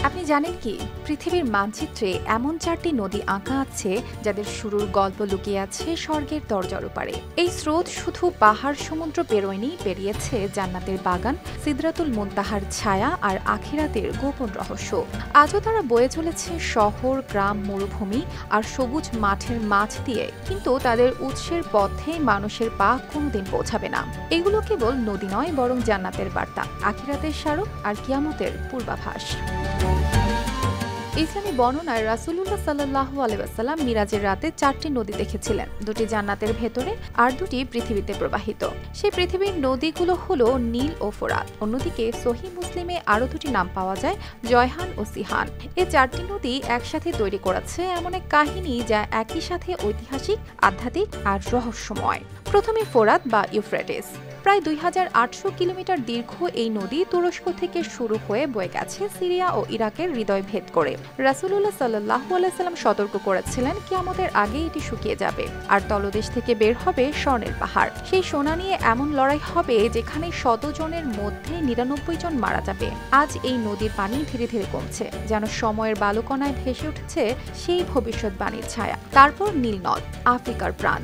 আপনি জানেন কি পৃথিবীর মানচিত্রে এমন 4টি নদী আঁকা আছে যাদের শুরুর গল্প লুকিয়ে আছে স্বর্গের দরজার ওপারে। এই স্রোত শুধু পাহাড় সমুদ্র পেরোয়নি, পেরিয়েছে জান্নাতের বাগান, সিদরাতুল মুনতাহার ছায়া আর আখিরাতের গোপন রহস্য। আজও তারা বয়ে চলেছে শহর, গ্রাম, মরুভূমি আর সবুজ মাঠের মাঝ দিয়ে, কিন্তু তাদের উৎসের পথে মানুষের পা কোনোদিন পৌঁছাবে না। এগুলো কেবল নদী নয়, বরং জান্নাতের বার্তা, আখিরাতের স্মারক আর কিয়ামতের পূর্বাভাস। ইসলামী বর্ণনায় রাসূলুল্লাহ সাল্লাল্লাহু আলাইহি ওয়াসাল্লাম মিরাজের রাতে 4টি নদী দেখেছিলেন, 2টি জান্নাতের ভেতরে আর 2টি পৃথিবীতে প্রবাহিত। সেই পৃথিবীর নদীগুলো হলো নীল ও ফোরাত। অন্যদিকে সহিহ মুসলিমে আরও 2টি নাম পাওয়া যায়, জয়হান ও সিহান। এই 4টি নদী একসাথে তৈরি করেছে এমন এক কাহিনী যা একই সাথে ঐতিহাসিক, আধ্যাত্মিক আর রহস্যময়। প্রথমে ফোরাত বা ইউফ্রেটিস। প্রায় 2800 কিলোমিটার দীর্ঘ এই নদী তুরস্ক থেকে শুরু হয়ে বয়ে গেছে সিরিয়া ও ইরাকের হৃদয় ভেদ করে। রাসূলুল্লাহ সাল্লাল্লাহু আলাইহি ওয়াসাল্লাম সতর্ক করেছিলেন কিয়ামতের আগে এটি শুকিয়ে যাবে আর তলদেশ থেকে বের হবে স্বর্ণের পাহাড়। সেই সোনা নিয়ে এমন লড়াই হবে যেখানে 100 জনের মধ্যে 99 জন মারা যাবে। আজ এই নদীর পানি ধীরে ধীরে কমছে, যেন সময়ের বালুকণায় ভেসে উঠেছে সেই ভবিষ্যৎবাণীর ছায়া। তারপর নীলনদ, আফ্রিকার প্রাণ।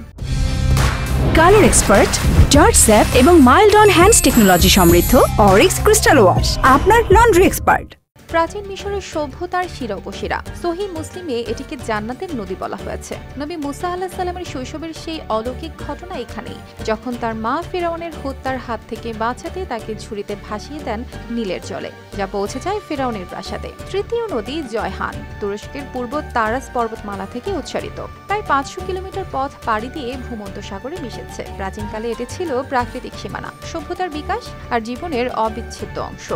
কালার এক্সপার্ট, জর্জ স্যাপ এবং মাইল্ড অন হ্যান্ডস টেকনোলজি সমৃদ্ধ অরিক্স ক্রিস্টাল ওয়াশ আপনার লন্ড্রি এক্সপার্ট। প্রাচীন মিশরের সভ্যতার শিরা উপশিরা। সহিহ মুসলিমে এটিকে জান্নাতের নদী বলা হয়েছে। নবী মুসা আলাইহিস সালামের শৈশবের সেই অলৌকিক ঘটনা এখানেই, যখন তার মা ফিরাউনের হত্যার হাত থেকে বাঁচাতে তাকে ঝুড়িতে ভাসিয়ে দেন নীলের জলে, যা পৌঁছে যায় ফিরাউনের প্রাসাদে। তৃতীয় নদী জয়হান, তুরস্কের পূর্ব তারাস পর্বতমালা থেকে উৎসারিত। প্রায় 500 কিলোমিটার পথ পাড়ি দিয়ে ভূমধ্য সাগরে মিশেছে। প্রাচীনকালে এটি ছিল প্রাকৃতিক সীমানা, সভ্যতার বিকাশ আর জীবনের অবিচ্ছেদ্য অংশ।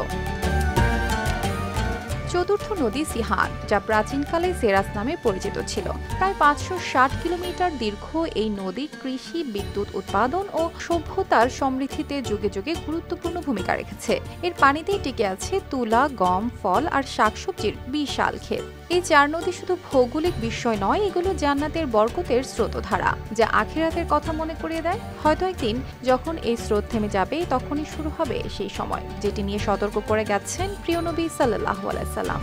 চতুর্থ নদী সিহান, যা প্রাচীনকালে সেরাস নামে পরিচিত ছিল। প্রায় 560 কিলোমিটার দীর্ঘ এই নদী কৃষি, বিদ্যুৎ উৎপাদন ও সভ্যতার সমৃদ্ধিতে যুগে যুগে গুরুত্বপূর্ণ ভূমিকা রেখেছে। এর পানিতেই টিকে আছে তুলা, গম, ফল আর শাকসবজির বিশাল ক্ষেত। এই 4 নদী শুধু ভৌগোলিক বিষয় নয়, এগুলো জান্নাতের বরকতের স্রোতধারা, যা আখিরাতের কথা মনে করিয়ে দেয়। হয়তো একদিন যখন এই স্রোত থেমে যাবে, তখনই শুরু হবে সেই সময় যেটি নিয়ে সতর্ক করে গেছেন প্রিয় নবী সাল্লাল্লাহু আলাইহি সাল্লাম।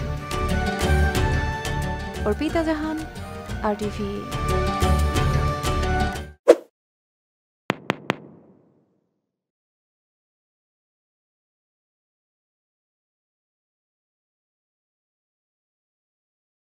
অর্পিতা জাহান, RTV।